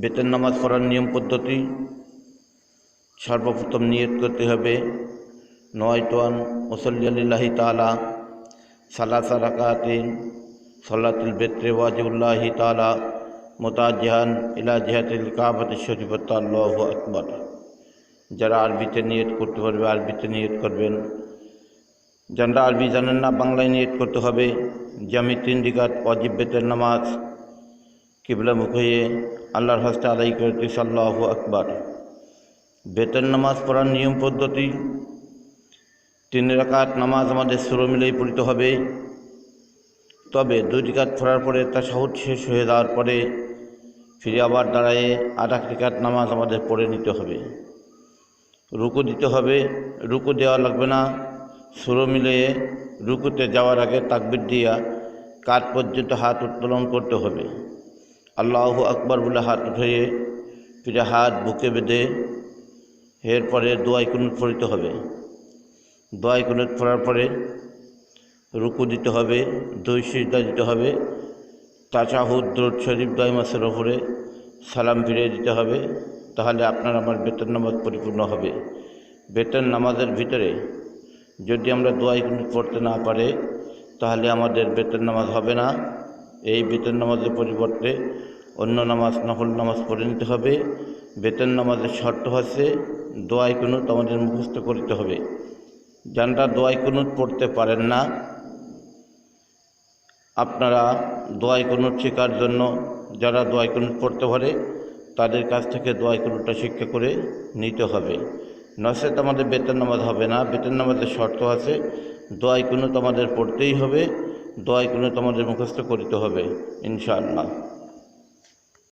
বেতন নামাজ পড়ার নিয়ম পদ্ধতি। সর্বপ্রথম নিয়ত করতে হবে নওয়াইতুন মুসাল্লি লিল্লাহি তাআলা সালাসা রাকাতিন সালাতুল বিত্রি ওয়াজিবুল্লাহি তাআলা মুতাজ্জিহান ইলা জিহাতিল কাবাতিশ শরীফাত। আল্লাহু আকবার। যারা আরবিতে নিয়ত করতে পারবে আরবিতে নিয়ত করবেন, যারা আরবি জানেন না বাংলায় নিয়ত করতে হবে যে আমি 3 রাকাত ওয়াজিব বেতন নামাজ কিবলামুখ হয়ে আল্লাহর হস্তে আদায় করতেছি। আল্লাহু আকবার। বেতন নামাজ পড়ার নিয়ম পদ্ধতি। 3 রাকাত নামাজ আমাদের সুর মিলেই পড়তে হবে, তবে 2 রাকাত পড়ার পরে তাশাহুদ শেষ হয়ে যাওয়ার পরে ফিরে আবার দাঁড়ায়ে 8 রাকাত নামাজ আমাদের পড়ে নিতে হবে। রুকু দিতে হবে, রুকু দেওয়া লাগবে না, সুর মিলিয়ে রুকুতে যাওয়ার আগে তাকবীর দিয়া কাঁধ পর্যন্ত হাত উত্তোলন করতে হবে। আল্লাহু আকবার বলে হাত উঠিয়ে ফিরে হাত বুকে বেঁধে এরপরে দোয়াই কুনুত পড়তে হবে। দোয়াই কুনুত পড়ার পরে রুকু দিতে হবে, 2 সিজদা দিতে হবে, তাশাহুদ দুরূদ শরীফ 2 মাসের ওপরে সালাম ফিরিয়ে দিতে হবে। তাহলে আপনার আমার বেতন নামাজ পরিপূর্ণ হবে। বেতন নামাজের ভিতরে যদি আমরা দোয়াই কুনুত পড়তে না পারে তাহলে আমাদের বেতন নামাজ হবে না। এই বেতন নামাজের পরিবর্তে অন্য নামাজ নফল নামাজ পড়ে নিতে হবে। বেতন নামাজের শর্ত হচ্ছে দোয়াই কুনুত আমাদের মুখস্থ করতে হবে। যারা দোয়াই কুনুত পড়তে পারেন না, আপনারা দোয়াই কুনুত শেখার জন্য যারা দোয়াই কুনুত পড়তে পারে তাদের কাছ থেকে দোয়াই কুনুতটা শিক্ষা করে নিতে হবে। নচেত আমাদের বেতন নামাজ হবে না। বেতন নামাজের শর্ত আছে দোয়াই কুনুত আমাদের পড়তেই হবে, দোয়াই কুনুত আমাদের মুখস্থ করতে হবে ইনশাআল্লাহ।